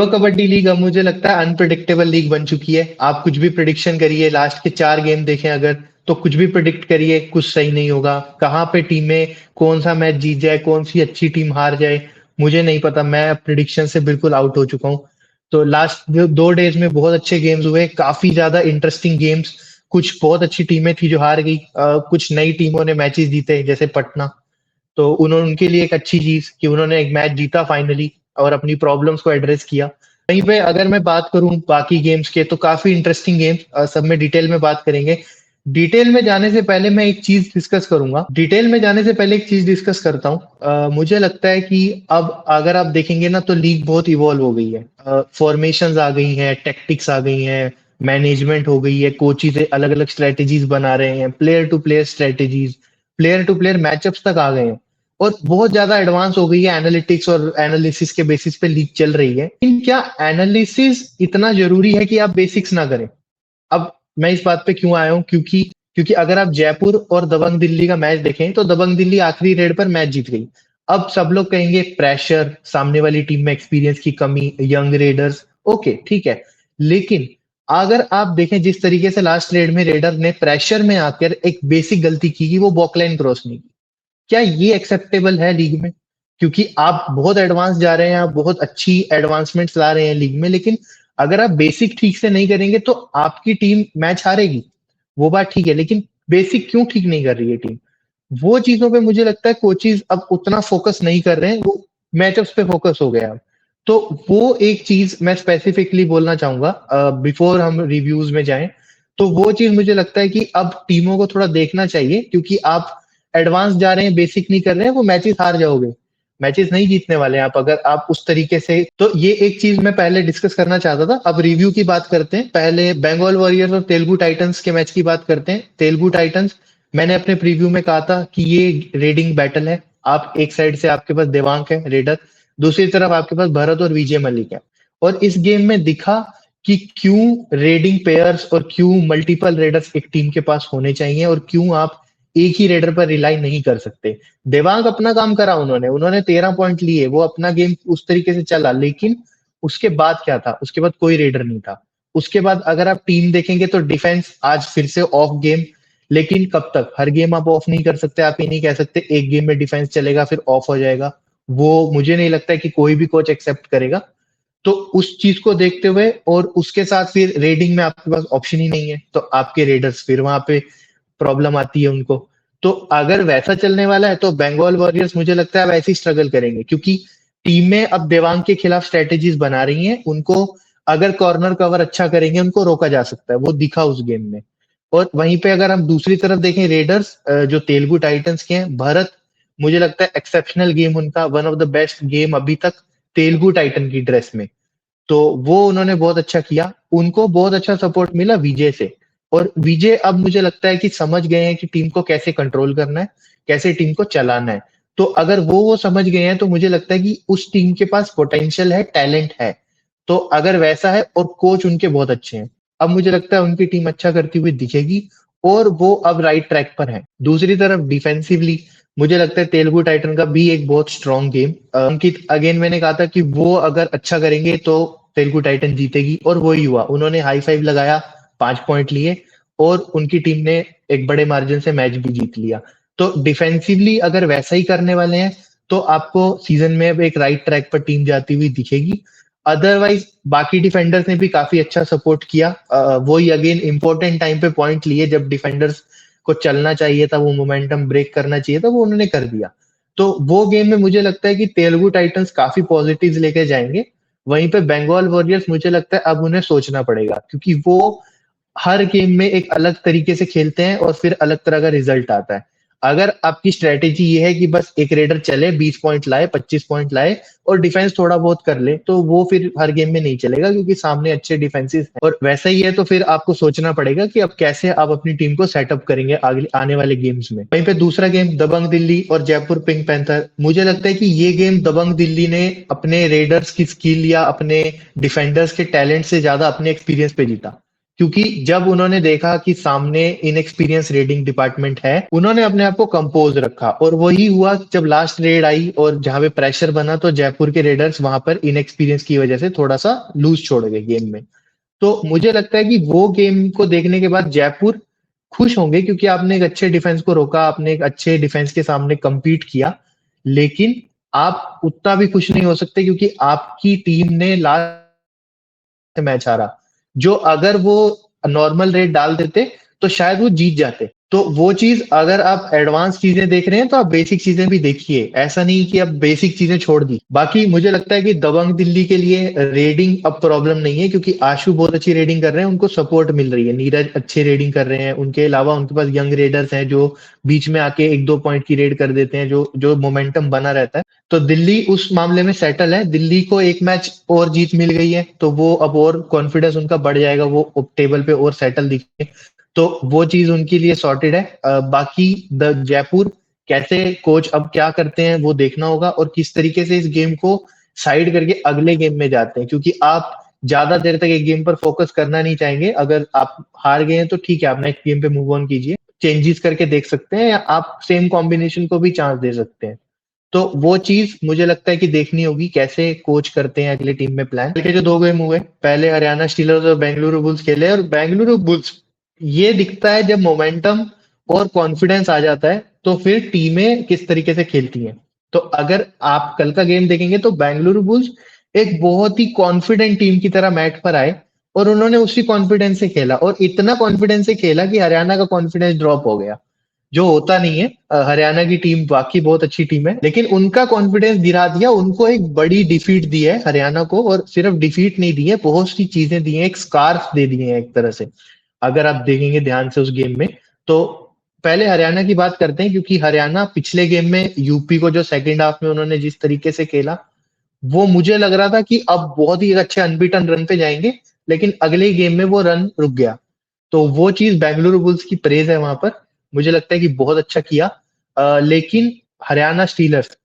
Pro kabaddi league अब मुझे लगता है अनप्रिडिक्टेबल लीग बन चुकी है। आप कुछ भी प्रिडिक्शन करिए, लास्ट के 4 गेम देखें अगर, तो कुछ भी प्रिडिक्ट करिए, कुछ सही नहीं होगा। कहाँ पे टीमें कौन सा मैच जीत जाए, कौन सी अच्छी टीम हार जाए, मुझे नहीं पता। मैं प्रिडिक्शन से बिल्कुल आउट हो चुका हूँ। तो लास्ट 2 डेज में बहुत अच्छे गेम्स हुए, काफी ज्यादा इंटरेस्टिंग गेम्स। कुछ बहुत अच्छी टीमें थी जो हार गई, कुछ नई टीमों ने मैचेस जीते जैसे पटना। तो उन्होंने उनके लिए एक अच्छी चीज कि उन्होंने एक मैच जीता फाइनली और अपनी प्रॉब्लम्स को एड्रेस किया। वहीं पे अगर मैं बात करूं बाकी गेम्स के, तो काफी इंटरेस्टिंग गेम्स, सब में डिटेल में बात करेंगे। डिटेल में जाने से पहले मैं एक चीज डिस्कस करूंगा, डिटेल में जाने से पहले एक चीज डिस्कस करता हूँ। मुझे लगता है कि अब अगर आप देखेंगे ना, तो लीग बहुत इवॉल्व हो गई है। फॉर्मेशंस आ गई हैं, टेक्टिक्स आ गई हैं, मैनेजमेंट हो गई है, कोचेज अलग अलग स्ट्रेटेजीज बना रहे हैं, player to player strategies, player to player matchups तक आ गए हैं। और बहुत ज्यादा एडवांस हो गई है, एनालिटिक्स और एनालिसिस के बेसिस पे लीग चल रही है। लेकिन क्या एनालिसिस इतना जरूरी है कि आप बेसिक्स ना करें? अब मैं इस बात पे क्यों आया हूँ, क्योंकि क्योंकि अगर आप जयपुर और दबंग दिल्ली का मैच देखें, तो दबंग दिल्ली आखिरी रेड पर मैच जीत गई। अब सब लोग कहेंगे प्रेशर, सामने वाली टीम में एक्सपीरियंस की कमी, यंग रेडर्स, ओके ठीक है। लेकिन अगर आप देखें जिस तरीके से लास्ट रेड में रेडर ने प्रेशर में आकर एक बेसिक गलती की कि वो बॉकलाइन क्रॉस नहीं की, क्या ये एक्सेप्टेबल है लीग में? क्योंकि आप बहुत एडवांस जा रहे हैं, आप बहुत अच्छी एडवांसमेंट्स ला रहे हैं लीग में, लेकिन अगर आप बेसिक ठीक से नहीं करेंगे तो आपकी टीम मैच हारेगी। वो बात ठीक है, लेकिन बेसिक क्यों ठीक नहीं कर रही है टीम? वो चीजों पे मुझे लगता है कोचेज अब उतना फोकस नहीं कर रहे हैं, वो मैचअप्स पे फोकस हो गया अब। तो वो एक चीज मैं स्पेसिफिकली बोलना चाहूंगा बिफोर हम रिव्यूज में जाएं। तो वो चीज मुझे लगता है कि अब टीमों को थोड़ा देखना चाहिए, क्योंकि आप एडवांस जा रहे हैं, बेसिक नहीं कर रहे हैं, वो मैचेस हार जाओगे। मैचेस नहीं जीतने वाले हैं आप अगर आप उस तरीके से। तो ये एक चीज मैं पहले डिस्कस करना चाहता था। अब रिव्यू की बात करते हैं। पहले बंगाल वॉरियर्स और तेलुगु टाइटंस के मैच की बात करते हैं। तेलुगु टाइटंस, मैंने अपने प्रीव्यू में कहा था कि ये रेडिंग बैटल है। आप एक साइड से आपके पास देवांग है रेडर, दूसरी तरफ आपके पास भरत और विजय मलिक है। और इस गेम में दिखा कि क्यों रेडिंग पेयर्स और क्यों मल्टीपल रेडर्स एक टीम के पास होने चाहिए, और क्यों आप एक ही रेडर पर रिलाई नहीं कर सकते। देवांग अपना काम करा, उन्होंने उन्होंने 13 पॉइंट लिए, वो अपना गेम उस तरीके से चला। लेकिन उसके बाद क्या था? उसके बाद कोई रेडर नहीं था। उसके बाद अगर आप टीम देखेंगे तो डिफेंस आज फिर से ऑफ गेम। लेकिन कब तक? हर गेम आप ऑफ नहीं कर सकते। आप ये नहीं कह सकते एक गेम में डिफेंस चलेगा फिर ऑफ हो जाएगा। वो मुझे नहीं लगता है कि कोई भी कोच एक्सेप्ट करेगा। तो उस चीज को देखते हुए और उसके साथ फिर रेडिंग में आपके पास ऑप्शन ही नहीं है, तो आपके रेडर्स फिर वहां पे प्रॉब्लम आती है उनको। तो अगर वैसा चलने वाला है तो बंगाल वॉरियर्स मुझे लगता है वैसे ही स्ट्रगल करेंगे, क्योंकि टीमें अब देवांग के खिलाफ स्ट्रेटेजीज बना रही हैं। उनको अगर कॉर्नर कवर अच्छा करेंगे, उनको रोका जा सकता है, वो दिखा उस गेम में। और वहीं पे अगर हम दूसरी तरफ देखें रेडर्स, जो तेलुगु टाइटंस के हैं, भरत, मुझे लगता है एक्सेप्शनल गेम उनका, one of the best game अभी तक तेलुगु टाइटन की ड्रेस में। तो वो उन्होंने बहुत अच्छा किया, उनको बहुत अच्छा सपोर्ट मिला विजय से। और विजय अब मुझे लगता है कि समझ गए हैं कि टीम को कैसे कंट्रोल करना है, कैसे टीम को चलाना है। तो अगर वो समझ गए हैं, तो मुझे लगता है कि उस टीम के पास पोटेंशियल है, टैलेंट है। तो अगर वैसा है, और कोच उनके बहुत अच्छे हैं, अब मुझे लगता है उनकी टीम अच्छा करती हुई दिखेगी, और वो अब राइट ट्रैक पर है। दूसरी तरफ डिफेंसिवली मुझे लगता है तेलुगु टाइटन का भी एक बहुत स्ट्रॉन्ग गेम। अंकित, अगेन मैंने कहा था कि वो अगर अच्छा करेंगे तो तेलुगु टाइटन जीतेगी, और वही हुआ। उन्होंने हाई फाइव लगाया, 5 पॉइंट लिए, और उनकी टीम ने एक बड़े मार्जिन से मैच भी जीत लिया। तो डिफेंसिवली अगर वैसा ही करने वाले हैं, तो आपको सीजन में अब एक राइट ट्रैक पर टीम जाती हुई दिखेगी। अदरवाइज बाकी डिफेंडर्स ने भी काफी अच्छा सपोर्ट किया। वही अगेन इंपॉर्टेंट टाइम पे पॉइंट लिए, जब डिफेंडर्स को चलना चाहिए था, वो मोमेंटम ब्रेक करना चाहिए था, वो उन्होंने कर दिया। तो वो गेम में मुझे लगता है कि तेलुगु टाइटंस काफी पॉजिटिव्स लेके जाएंगे। वहीं पे बंगाल वॉरियर्स मुझे लगता है अब उन्हें सोचना पड़ेगा, क्योंकि वो हर गेम में एक अलग तरीके से खेलते हैं और फिर अलग तरह का रिजल्ट आता है। अगर आपकी स्ट्रेटेजी ये है कि बस एक रेडर चले, 20 पॉइंट लाए, 25 पॉइंट लाए, और डिफेंस थोड़ा बहुत कर ले, तो वो फिर हर गेम में नहीं चलेगा, क्योंकि सामने अच्छे डिफेंसेस हैं। और वैसा ही है, तो फिर आपको सोचना पड़ेगा कि अब कैसे आप अपनी टीम को सेटअप करेंगे आगे आने वाले गेम्स में। वहीं पे दूसरा गेम दबंग दिल्ली और जयपुर पिंक पैंथर, मुझे लगता है कि ये गेम दबंग दिल्ली ने अपने रेडर्स की स्किल या अपने डिफेंडर्स के टैलेंट से ज्यादा अपने एक्सपीरियंस पे जीता। क्योंकि जब उन्होंने देखा कि सामने इनएक्सपीरियंस रेडिंग डिपार्टमेंट है, उन्होंने अपने आप को कंपोज रखा और वही हुआ जब लास्ट रेड आई और जहां पे प्रेशर बना तो जयपुर के रेडर्स वहां पर इनएक्सपीरियंस की वजह से थोड़ा सा लूज छोड़ गए गेम में। तो मुझे लगता है कि वो गेम को देखने के बाद जयपुर खुश होंगे क्योंकि आपने एक अच्छे डिफेंस को रोका, आपने एक अच्छे डिफेंस के सामने compete किया। लेकिन आप उतना भी खुश नहीं हो सकते क्योंकि आपकी टीम ने लास्ट मैच हारा, जो अगर वो नॉर्मल रेट डाल देते तो शायद वो जीत जाते। तो वो चीज अगर आप एडवांस चीजें देख रहे हैं तो आप बेसिक चीजें भी देखिए, ऐसा नहीं कि आप बेसिक चीजें छोड़ दी। बाकी मुझे लगता है कि दबंग दिल्ली के लिए रेडिंग अब प्रॉब्लम नहीं है क्योंकि आशु बहुत अच्छी रेडिंग कर रहे हैं, उनको सपोर्ट मिल रही है, नीरज अच्छे रेडिंग कर रहे हैं, उनके अलावा उनके पास यंग रेडर्स हैं जो बीच में आके 1-2 पॉइंट की रेड कर देते हैं, जो जो मोमेंटम बना रहता है। तो दिल्ली उस मामले में सेटल है, दिल्ली को एक मैच और जीत मिल गई है तो वो अब और कॉन्फिडेंस उनका बढ़ जाएगा, वो टेबल पे और सेटल दिखे, तो वो चीज उनके लिए सॉर्टेड है। बाकी द जयपुर कैसे कोच अब क्या करते हैं वो देखना होगा और किस तरीके से इस गेम को साइड करके अगले गेम में जाते हैं, क्योंकि आप ज्यादा देर तक एक गेम पर फोकस करना नहीं चाहेंगे। अगर आप हार गए हैं तो ठीक है, आप नेक्स्ट गेम पे मूव ऑन कीजिए, चेंजेस करके देख सकते हैं या आप सेम कॉम्बिनेशन को भी चांस दे सकते हैं। तो वो चीज मुझे लगता है कि देखनी होगी कैसे कोच करते हैं अगले टीम में प्लान। कल के जो 2 गेम हुए, पहले हरियाणा स्टीलर्स और बेंगलुरु बुल्स खेले और बेंगलुरु बुल्स ये दिखता है जब मोमेंटम और कॉन्फिडेंस आ जाता है तो फिर टीमें किस तरीके से खेलती हैं। तो अगर आप कल का गेम देखेंगे तो बेंगलुरु बुल्स एक बहुत ही कॉन्फिडेंट टीम की तरह मैट पर आए और उन्होंने उसी कॉन्फिडेंस से खेला और इतना कॉन्फिडेंस से खेला कि हरियाणा का कॉन्फिडेंस ड्रॉप हो गया, जो होता नहीं है। हरियाणा की टीम बाकी बहुत अच्छी टीम है लेकिन उनका कॉन्फिडेंस गिरा दिया, उनको एक बड़ी डिफीट दी है हरियाणा को, और सिर्फ डिफीट नहीं दी है, बहुत सी चीजें दी हैं, एक स्कार्फ दे दिए हैं एक तरह से। अगर आप देखेंगे ध्यान से उस गेम में तो पहले हरियाणा की बात करते हैं, क्योंकि हरियाणा पिछले गेम में यूपी को जो सेकंड हाफ में उन्होंने जिस तरीके से खेला, वो मुझे लग रहा था कि अब बहुत ही अच्छे अनबीटन रन पे जाएंगे, लेकिन अगले गेम में वो रन रुक गया। तो वो चीज बेंगलुरु बुल्स की प्रेज है वहां पर, मुझे लगता है कि बहुत अच्छा किया। लेकिन हरियाणा स्टीलर्स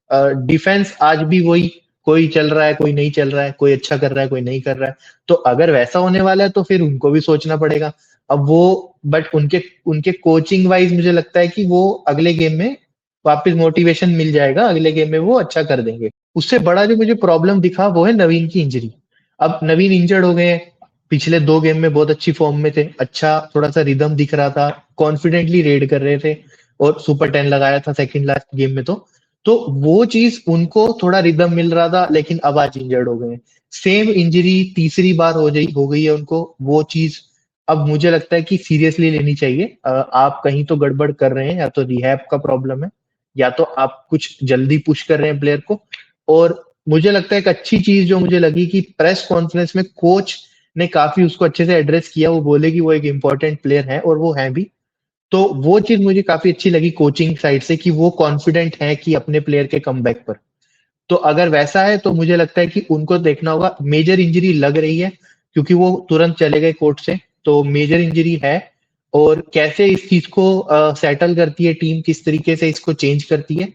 डिफेंस आज भी वही, कोई चल रहा है कोई नहीं चल रहा है, कोई अच्छा कर रहा है कोई नहीं कर रहा है। तो अगर वैसा होने वाला है तो फिर उनको भी सोचना पड़ेगा। अब वो बट उनके उनके कोचिंग वाइज मुझे लगता है कि वो अगले गेम में वापस मोटिवेशन मिल जाएगा, अगले गेम में वो अच्छा कर देंगे। उससे बड़ा जो मुझे प्रॉब्लम दिखा वो है नवीन की इंजरी। अब नवीन इंजर्ड हो गए हैं, पिछले 2 गेम में बहुत अच्छी फॉर्म में थे, अच्छा थोड़ा सा रिदम दिख रहा था, कॉन्फिडेंटली रेड कर रहे थे और सुपर 10 लगाया था सेकंड लास्ट गेम में। तो वो चीज उनको थोड़ा रिदम मिल रहा था, लेकिन अब आज इंजर्ड हो गए। सेम इंजरी तीसरी बार हो गई है उनको, वो चीज अब मुझे लगता है कि सीरियसली लेनी चाहिए। आप कहीं तो गड़बड़ कर रहे हैं, या तो रिहैब का प्रॉब्लम है या तो आप कुछ जल्दी पुश कर रहे हैं प्लेयर को। और मुझे लगता है एक अच्छी चीज जो मुझे लगी कि प्रेस कॉन्फ्रेंस में कोच ने काफी उसको अच्छे से एड्रेस किया, वो बोले कि वो एक इंपॉर्टेंट प्लेयर है और वो है भी। तो वो चीज मुझे काफी अच्छी लगी कोचिंग साइड से कि वो कॉन्फिडेंट है कि अपने प्लेयर के कमबैक पर। तो अगर वैसा है तो मुझे लगता है कि उनको देखना होगा। मेजर इंजरी लग रही है क्योंकि वो तुरंत चले गए कोर्ट से, तो मेजर इंजरी है। और कैसे इस चीज को सेटल करती है टीम, किस तरीके से इसको चेंज करती है,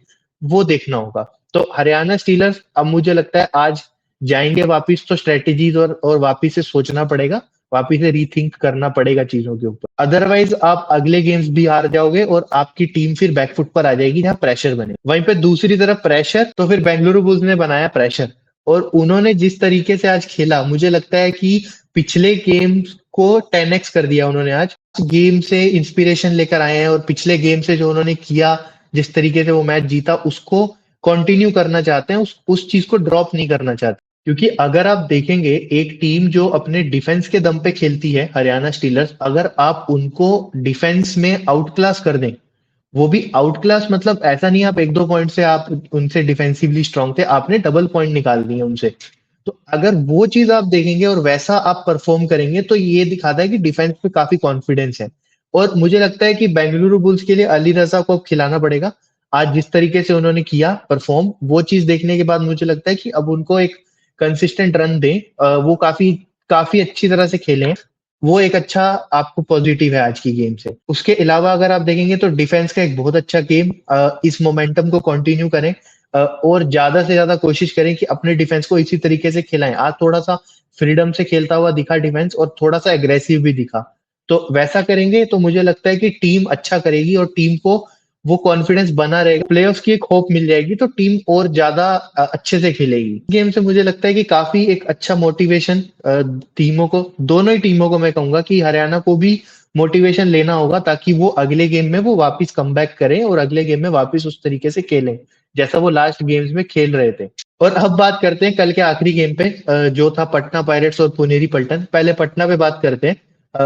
वो देखना होगा। तो हरियाणा स्टीलर्स अब मुझे लगता है आज जाएंगे वापिस, तो स्ट्रेटेजीज और वापिस से सोचना पड़ेगा, वापिस से रीथिंक करना पड़ेगा चीजों के ऊपर। अदरवाइज आप अगले गेम्स भी हार जाओगे और आपकी टीम फिर बैकफुट पर आ जाएगी जहां प्रेशर बने। वहीं पे दूसरी तरफ प्रेशर, तो फिर बेंगलुरु बुल्स ने बनाया प्रेशर और उन्होंने जिस तरीके से आज खेला, मुझे लगता है कि पिछले गेम को 10x कर दिया उन्होंने। आज गेम से इंस्पिरेशन लेकर आए हैं और पिछले गेम से जो उन्होंने किया, जिस तरीके से वो मैच जीता, उसको कंटिन्यू करना चाहते हैं, उस चीज को ड्रॉप नहीं करना चाहते। क्योंकि अगर आप देखेंगे एक टीम जो अपने डिफेंस के दम पे खेलती है, हरियाणा स्टीलर्स, अगर आप उनको डिफेंस में आउट क्लास कर दें, वो भी आउट क्लास मतलब ऐसा नहीं आप 1-2 पॉइंट से आप उनसे डिफेंसिवली स्ट्रांग थे, आपने डबल पॉइंट निकाल दिए उनसे। तो अगर वो चीज आप देखेंगे और वैसा आप परफॉर्म करेंगे तो ये दिखाता है कि डिफेंस पे काफी कॉन्फिडेंस है। और मुझे लगता है कि बेंगलुरु बुल्स के लिए अली रजा को अब खिलाना पड़ेगा। आज जिस तरीके से उन्होंने किया परफॉर्म, वो चीज देखने के बाद मुझे लगता है कि अब उनको एक कंसिस्टेंट रन दें। वो काफी काफी अच्छी तरह से खेले हैं, वो एक अच्छा आपको पॉजिटिव है आज की गेम से। उसके अलावा अगर आप देखेंगे तो डिफेंस का एक बहुत अच्छा गेम, इस मोमेंटम को कंटिन्यू करें। और ज्यादा से ज्यादा कोशिश करें कि अपने डिफेंस को इसी तरीके से खिलाएं। आज थोड़ा सा फ्रीडम से खेलता हुआ दिखा डिफेंस और थोड़ा सा एग्रेसिव भी दिखा। तो वैसा करेंगे तो मुझे लगता है कि टीम अच्छा करेगी और टीम को वो कॉन्फिडेंस बना रहेगा, प्लेऑफ्स की एक होप मिल जाएगी, तो टीम और ज्यादा अच्छे से खेलेगी। गेम से मुझे लगता है कि काफी एक अच्छा मोटिवेशन टीमों को, दोनों ही टीमों को मैं कहूंगा कि हरियाणा को भी मोटिवेशन लेना होगा ताकि वो अगले गेम में वो वापस कमबैक करें और अगले गेम में वापस उस तरीके से खेलें जैसा वो लास्ट गेम्स में खेल रहे थे। और अब बात करते हैं कल के आखिरी गेम पे, जो था पटना पायरेट्स और पुनेरी पल्टन। पहले पटना पे बात करते हैं।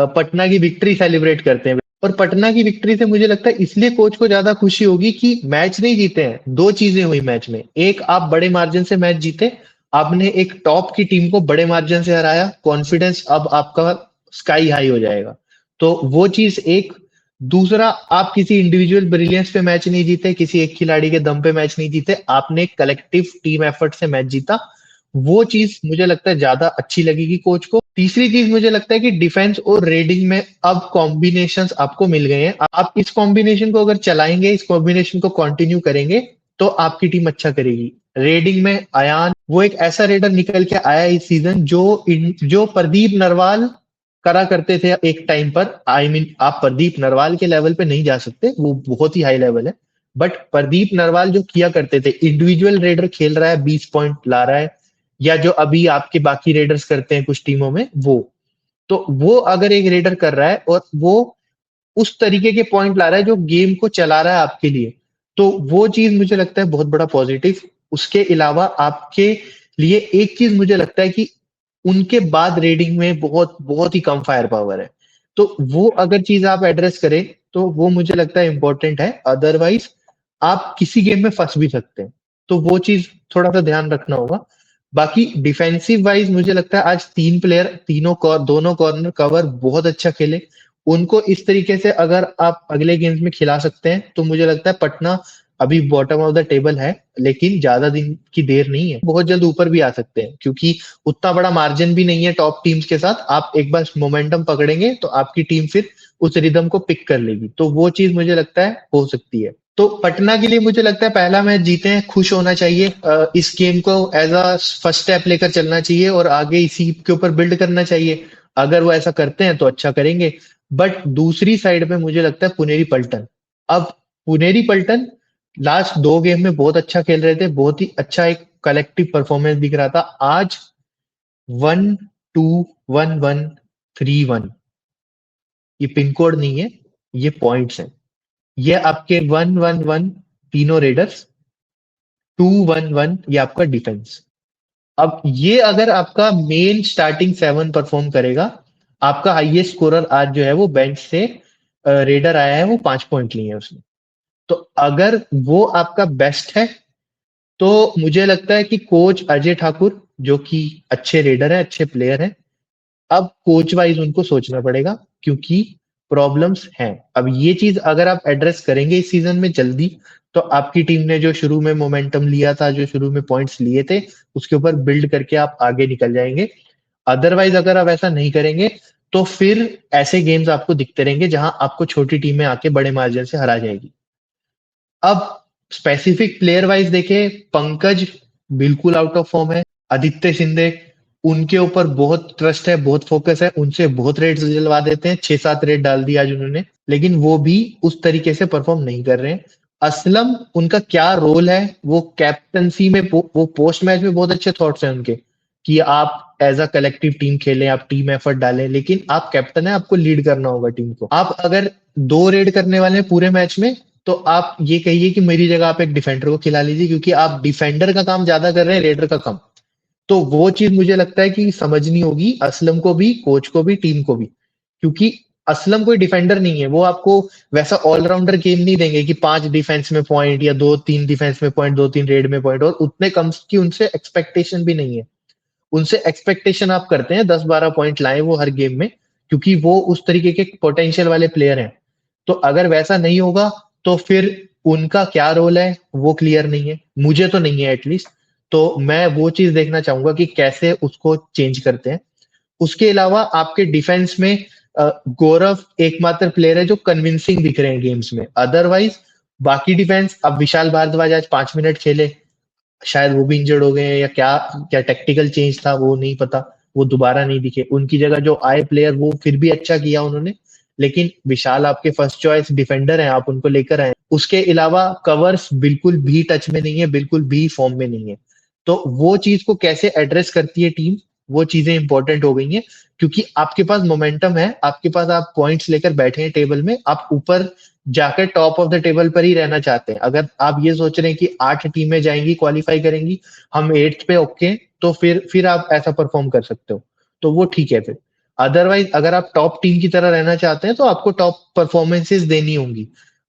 पटना की विक्ट्री सेलिब्रेट करते हैं। और पटना की विक्ट्री से मुझे लगता है इसलिए कोच को ज्यादा खुशी होगी कि मैच नहीं जीते हैं, दो चीजें हुई मैच में। एक, आप बड़े मार्जिन से मैच जीते, आपने एक टॉप की टीम को बड़े मार्जिन से हराया, कॉन्फिडेंस अब आपका स्काई हाई हो जाएगा। तो वो चीज एक। दूसरा, आप किसी इंडिविजुअल ब्रिलियंस पे मैच नहीं जीते, किसी एक खिलाड़ी के दम पे मैच नहीं जीते, आपने कलेक्टिव टीम एफर्ट से मैच जीता। वो चीज मुझे लगता है ज्यादा अच्छी लगेगी कोच को। तीसरी चीज मुझे लगता है कि डिफेंस और रेडिंग में अब कॉम्बिनेशंस आपको मिल गए हैं। आप इस कॉम्बिनेशन को अगर चलाएंगे, इस कॉम्बिनेशन को कंटिन्यू करेंगे, तो आपकी टीम अच्छा करेगी। रेडिंग में अयान, वो एक ऐसा रेडर निकल के आया इस सीजन जो प्रदीप नरवाल करा करते थे एक टाइम पर। आप प्रदीप नरवाल के लेवल पे नहीं जा सकते, वो बहुत ही हाई लेवल है। बट प्रदीप नरवाल जो किया करते थे, इंडिविजुअल रेडर खेल रहा है, 20 पॉइंट ला रहा है, या जो अभी आपके बाकी रेडर्स करते हैं कुछ टीमों में, वो अगर एक रेडर कर रहा है और वो उस तरीके के पॉइंट ला रहा है जो गेम को चला रहा है आपके लिए, तो वो चीज मुझे लगता है बहुत बड़ा पॉजिटिव। उसके अलावा आपके लिए एक चीज मुझे लगता है कि उनके बाद रेडिंग में बहुत बहुत ही कम फायर पावर है। तो वो अगर चीज आप एड्रेस करें तो वो मुझे लगता है इंपॉर्टेंट है। अदरवाइज आप किसी गेम में फंस भी सकते हैं, तो वो चीज थोड़ा सा ध्यान रखना होगा। बाकी डिफेंसिव वाइज मुझे लगता है आज तीन प्लेयर, दोनों कॉर्नर कवर बहुत अच्छा खेले। उनको इस तरीके से अगर आप अगले गेम्स में खिला सकते हैं तो मुझे लगता है पटना अभी बॉटम ऑफ द टेबल है, लेकिन ज्यादा दिन की देर नहीं है, बहुत जल्द ऊपर भी आ सकते हैं, क्योंकि उतना बड़ा मार्जिन भी नहीं है टॉप टीम्स के साथ। आप एक बार मोमेंटम पकड़ेंगे तो आपकी टीम फिर उस रिदम को पिक कर लेगी, तो वो चीज मुझे लगता है हो सकती है। तो पटना के लिए मुझे लगता है पहला मैच जीते हैं, खुश होना चाहिए। इस गेम को एज अ फर्स्ट स्टेप लेकर चलना चाहिए और आगे इसी के ऊपर बिल्ड करना चाहिए। अगर वो ऐसा करते हैं तो अच्छा करेंगे। बट दूसरी साइड पे मुझे लगता है पुनेरी पल्टन। अब पुनेरी पल्टन लास्ट दो गेम में बहुत अच्छा खेल रहे थे, बहुत ही अच्छा एक कलेक्टिव परफॉर्मेंस दिख रहा था। आज 1-2-1-1-3-1, ये पिन कोड नहीं है, ये पॉइंट्स हैं। ये आपके 1-1-1 तीनों रेडर्स, 2-1-1 ये आपका डिफेंस। अब ये अगर आपका मेन स्टार्टिंग सेवन परफॉर्म करेगा, आपका हाईएस्ट स्कोरर आज जो है वो बेंच से रेडर आया है, वो 5 पॉइंट लिए हैं उसने। तो अगर वो आपका बेस्ट है तो मुझे लगता है कि कोच अजय ठाकुर, जो कि अच्छे रेडर है, अच्छे प्लेयर है, अब कोच वाइज उनको सोचना पड़ेगा, क्योंकि प्रॉब्लम्स हैं। अब ये चीज अगर आप एड्रेस करेंगे इस सीजन में जल्दी, तो आपकी टीम ने जो शुरू में मोमेंटम लिया था, जो शुरू में पॉइंट्स लिए थे, उसके ऊपर बिल्ड करके आप आगे निकल जाएंगे। अदरवाइज अगर आप ऐसा नहीं करेंगे तो फिर ऐसे गेम्स आपको दिखते रहेंगे जहां आपको छोटी टीमें आके बड़े मार्जिन से हरा जाएगी। अब स्पेसिफिक प्लेयर वाइज देखें, पंकज बिल्कुल आउट ऑफ फॉर्म है। आदित्य शिंदे, उनके ऊपर बहुत ट्रस्ट है, बहुत फोकस है, उनसे बहुत रेड दिलवा देते हैं, 6-7 रेड डाल दिया आज उन्होंने, लेकिन वो भी उस तरीके से परफॉर्म नहीं कर रहे हैं। असलम, उनका क्या रोल है, वो कैप्टनसी में वो पोस्ट मैच में बहुत अच्छे थॉट्स हैं उनके, कि आप एज अ कलेक्टिव टीम खेलें, आप टीम एफर्ट डालें, लेकिन आप कैप्टन है, आपको लीड करना होगा टीम को। आप अगर दो रेड करने वाले हैं पूरे मैच में, तो आप ये कहिए कि मेरी जगह आप एक डिफेंडर को खिला लीजिए, क्योंकि आप डिफेंडर का काम ज्यादा कर रहे हैं, रेडर का कम। तो वो चीज मुझे लगता है कि समझनी होगी असलम को भी, कोच को भी, टीम को भी, क्योंकि असलम कोई डिफेंडर नहीं है। वो आपको वैसा ऑलराउंडर गेम नहीं देंगे कि 5 डिफेंस में पॉइंट या 2-3 डिफेंस में पॉइंट, 2-3 रेड में पॉइंट, और उतने कम की उनसे एक्सपेक्टेशन भी नहीं है। उनसे एक्सपेक्टेशन आप करते हैं 10-12 पॉइंट लाए वो हर गेम में, क्योंकि वो उस तरीके के पोटेंशियल वाले प्लेयर हैं। तो अगर वैसा नहीं होगा तो फिर उनका क्या रोल है वो क्लियर नहीं है, मुझे तो नहीं है एटलीस्ट। तो मैं वो चीज देखना चाहूंगा कि कैसे उसको चेंज करते हैं। उसके अलावा आपके डिफेंस में गौरव एकमात्र प्लेयर है जो कन्विंसिंग दिख रहे हैं गेम्स में। अदरवाइज बाकी डिफेंस, अब विशाल भारद्वाज आज 5 मिनट खेले, शायद वो भी इंजर्ड हो गए हैं या क्या क्या टेक्टिकल चेंज था वो नहीं पता, वो दोबारा नहीं दिखे। उनकी जगह जो आए प्लेयर वो फिर भी अच्छा किया उन्होंने, लेकिन विशाल आपके फर्स्ट चॉइस डिफेंडर हैं, आप उनको लेकर आए। उसके अलावा कवर्स बिल्कुल भी टच में नहीं है, बिल्कुल भी फॉर्म में नहीं है। तो वो चीज को कैसे एड्रेस करती है टीम, वो चीजें इंपॉर्टेंट हो गई हैं, क्योंकि आपके पास मोमेंटम है, आपके पास आप पॉइंट्स लेकर बैठे हैं टेबल में, आप ऊपर जाकर टॉप ऑफ द टेबल पर ही रहना चाहते हैं। अगर आप ये सोच रहे हैं कि 8 टीमें जाएंगी क्वालिफाई करेंगी, हम 8th पे ओके, तो फिर आप ऐसा परफॉर्म कर सकते हो, तो वो ठीक है फिर। अदरवाइज अगर आप टॉप टीम की तरह रहना चाहते हैं तो आपको टॉप परफॉर्मेंसेस देनी होंगी,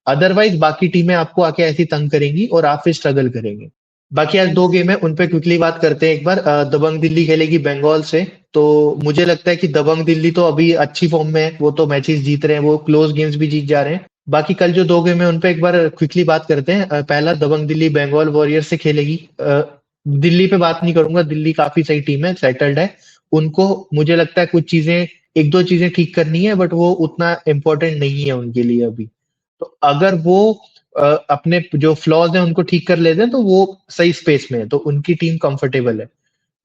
अदरवाइज बाकी टीमें आपको आके ऐसी तंग करेंगी और आप फिर स्ट्रगल करेंगे। बाकी आज 2 गेम है, उन पे क्विकली बात करते हैं एक बार। दबंग दिल्ली खेलेगी बंगाल से, तो मुझे लगता है कि दबंग दिल्ली तो अभी अच्छी फॉर्म में है, वो तो मैचेस जीत रहे हैं, वो क्लोज गेम्स भी जीत जा रहे हैं। बाकी कल जो 2 गेम है उन पे एक बार क्विकली बात करते हैं। पहला दबंग दिल्ली बंगाल वॉरियर्स से खेलेगी। दिल्ली पे बात नहीं करूंगा, दिल्ली काफी सही टीम है, सेटल्ड है। उनको मुझे लगता है कुछ चीजें, एक दो चीजें ठीक करनी है, बट वो उतना इम्पोर्टेंट नहीं है उनके लिए अभी। तो अगर वो अपने जो फ्लॉज हैं उनको ठीक कर लेते हैं तो वो सही स्पेस में है, तो उनकी टीम कंफर्टेबल है।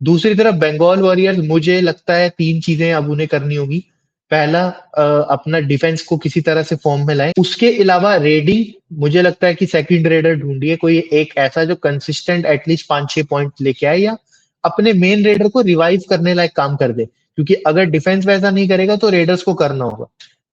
दूसरी तरफ बंगाल वॉरियर्स, मुझे लगता है 3 चीजें अब उन्हें करनी होगी। पहला, अपना डिफेंस को किसी तरह से फॉर्म में लाएं। उसके अलावा रेडिंग, मुझे लगता है कि सेकंड रेडर ढूंढिए, कोई एक ऐसा जो कंसिस्टेंट एटलीस्ट 5-6 पॉइंट लेके आए, या अपने मेन रेडर को रिवाइव करने लायक काम कर दे, क्योंकि अगर डिफेंस वैसा नहीं करेगा तो रेडर्स को करना होगा।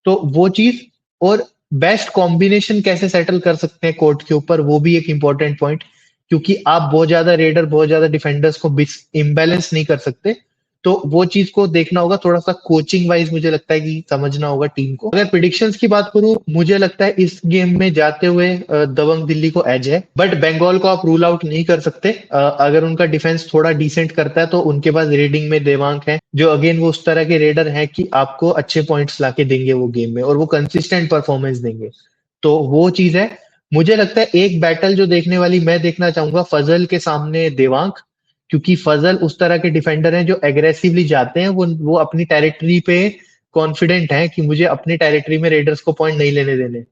तो वो चीज, और बेस्ट कॉम्बिनेशन कैसे सेटल कर सकते हैं कोर्ट के ऊपर, वो भी एक इंपॉर्टेंट पॉइंट, क्योंकि आप बहुत ज्यादा रेडर बहुत ज्यादा डिफेंडर्स को इम्बैलेंस नहीं कर सकते। तो वो चीज को देखना होगा, थोड़ा सा कोचिंग वाइज मुझे लगता है कि समझना होगा टीम को। अगर प्रिडिक्शंस की बात करूं, मुझे लगता है इस गेम में जाते हुए दबंग दिल्ली को एज है, बट बंगाल को आप रूल आउट नहीं कर सकते। अगर उनका डिफेंस थोड़ा डिसेंट करता है तो उनके पास रेडिंग में देवांग है, जो अगेन वो उस तरह के रेडर हैं कि आपको अच्छे पॉइंट्स लाके देंगे वो गेम में, और वो कंसिस्टेंट परफॉर्मेंस देंगे। तो वो चीज है। मुझे लगता है एक बैटल जो देखने वाली मैं देखना चाहूंगा, फजल के सामने देवांग, क्योंकि फजल उस तरह के डिफेंडर हैं जो एग्रेसिवली जाते हैं, वो अपनी टेरिटरी पे कॉन्फिडेंट हैं कि मुझे अपनी टेरिटरी में रेडर्स को पॉइंट नहीं लेने देने।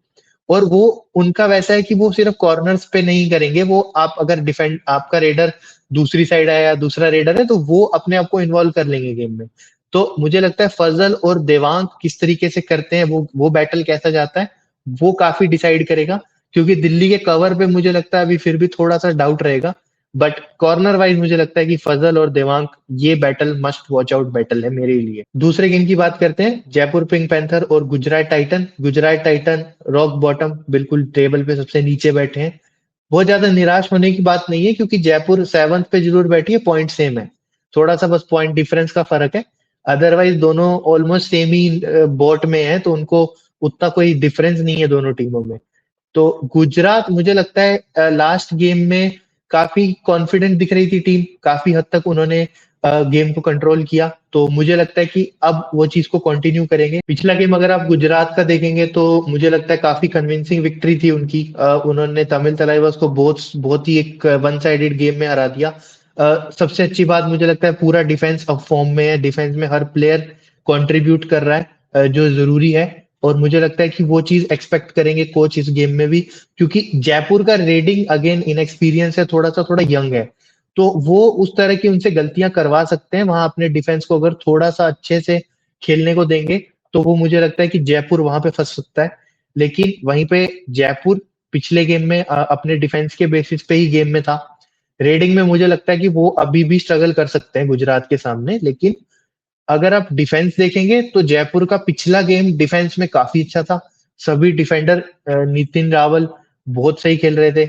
और वो उनका वैसा है कि वो सिर्फ कॉर्नर्स पे नहीं करेंगे, वो आप अगर डिफेंड आपका रेडर दूसरी साइड है या दूसरा रेडर है तो वो अपने आप को इन्वॉल्व कर लेंगे गेम में। तो मुझे लगता है फजल और देवांग किस तरीके से करते हैं, वो बैटल कैसा जाता है, वो काफी डिसाइड करेगा। क्योंकि दिल्ली के कवर पे मुझे लगता है अभी फिर भी थोड़ा सा डाउट रहेगा, बट कॉर्नर वाइज मुझे लगता है कि फजल और देवांग, ये battle must watch out battle है मेरे लिए। दूसरे गेम की बात करते हैं, जयपुर पिंक पैंथर और Gujarat Titan. Gujarat Titan rock bottom, बिल्कुल टेबल पे सबसे नीचे बैठे हैं। बहुत ज्यादा निराश होने की बात नहीं है, क्योंकि जयपुर 7th पे जरूर बैठी है, पॉइंट सेम है, थोड़ा सा बस पॉइंट डिफरेंस का फर्क है। अदरवाइज दोनों ऑलमोस्ट सेम ही बोट में है, तो उनको उतना कोई डिफरेंस नहीं है दोनों टीमों में। तो गुजरात, मुझे लगता है लास्ट गेम में काफी कॉन्फिडेंट दिख रही थी टीम, काफी हद तक उन्होंने गेम को कंट्रोल किया, तो मुझे लगता है कि अब वो चीज को कंटिन्यू करेंगे। पिछला गेम अगर आप गुजरात का देखेंगे तो मुझे लगता है काफी कन्विंसिंग विक्ट्री थी उनकी। उन्होंने तमिल तलाइवास को बहुत बहुत ही एक वन साइडेड गेम में हरा दिया। सबसे अच्छी बात मुझे लगता है पूरा डिफेंस अब फॉर्म में है, डिफेंस में हर प्लेयर कंट्रीब्यूट कर रहा है, जो जरूरी है। और मुझे लगता है कि वो चीज एक्सपेक्ट करेंगे कोच इस गेम में भी, क्योंकि जयपुर का रेडिंग अगेन इनएक्सपीरियंस है, थोड़ा यंग है, तो वो उस तरह की उनसे गलतियां करवा सकते हैं वहां। अपने डिफेंस को अगर थोड़ा सा अच्छे से खेलने को देंगे तो वो मुझे लगता है कि जयपुर वहां पे फंस सकता है। लेकिन वहीं पे जयपुर पिछले गेम में अपने डिफेंस के बेसिस पे ही गेम में था। रेडिंग में मुझे लगता है कि वो अभी भी स्ट्रगल कर सकते हैं गुजरात के सामने। लेकिन अगर आप डिफेंस देखेंगे तो जयपुर का पिछला गेम डिफेंस में काफी अच्छा था। सभी डिफेंडर, नितिन रावल बहुत सही खेल रहे थे,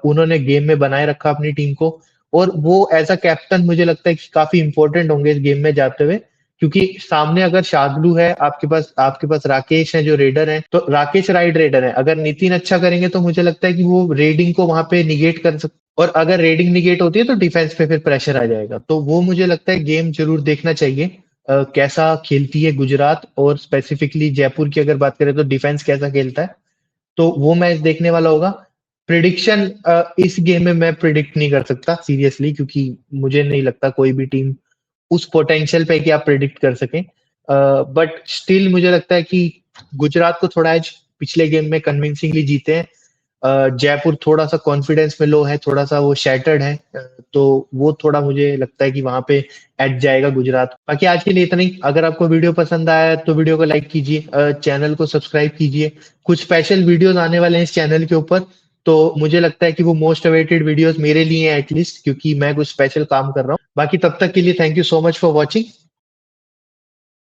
उन्होंने गेम में बनाए रखा अपनी टीम को। और वो एज अ कैप्टन मुझे लगता है कि काफी इंपॉर्टेंट होंगे इस गेम में जाते हुए, क्योंकि सामने अगर शादलू है, आपके पास राकेश है जो रेडर है, तो राकेश राइट रेडर है। अगर नितिन अच्छा करेंगे तो मुझे लगता है कि वो रेडिंग को वहां पे निगेट कर सकते, और अगर रेडिंग निगेट होती है तो डिफेंस पे फिर प्रेशर आ जाएगा। तो वो मुझे लगता है गेम जरूर देखना चाहिए, कैसा खेलती है गुजरात, और स्पेसिफिकली जयपुर की अगर बात करें तो डिफेंस कैसा खेलता है, तो वो मैच देखने वाला होगा। प्रिडिक्शन, इस गेम में मैं प्रिडिक्ट नहीं कर सकता सीरियसली, क्योंकि मुझे नहीं लगता कोई भी टीम उस पोटेंशियल पे कि आप प्रिडिक्ट कर सकें। बट स्टिल मुझे लगता है कि गुजरात को थोड़ा एज, पिछले गेम में कन्विंसिंगली जीते हैं। जयपुर थोड़ा सा कॉन्फिडेंस में लो है, थोड़ा सा वो शैटर्ड है, तो वो थोड़ा मुझे लगता है कि वहां पे एड जाएगा गुजरात। बाकी आज के लिए इतना ही। अगर आपको वीडियो पसंद आया तो वीडियो को लाइक कीजिए, चैनल को सब्सक्राइब कीजिए। कुछ स्पेशल वीडियोस आने वाले हैं इस चैनल के ऊपर, तो मुझे लगता है कि वो मोस्ट अवेटेड वीडियोस मेरे लिए हैं एटलीस्ट, क्योंकि मैं कुछ स्पेशल काम कर रहा हूँ। बाकी तब तक के लिए thank you so much for watching.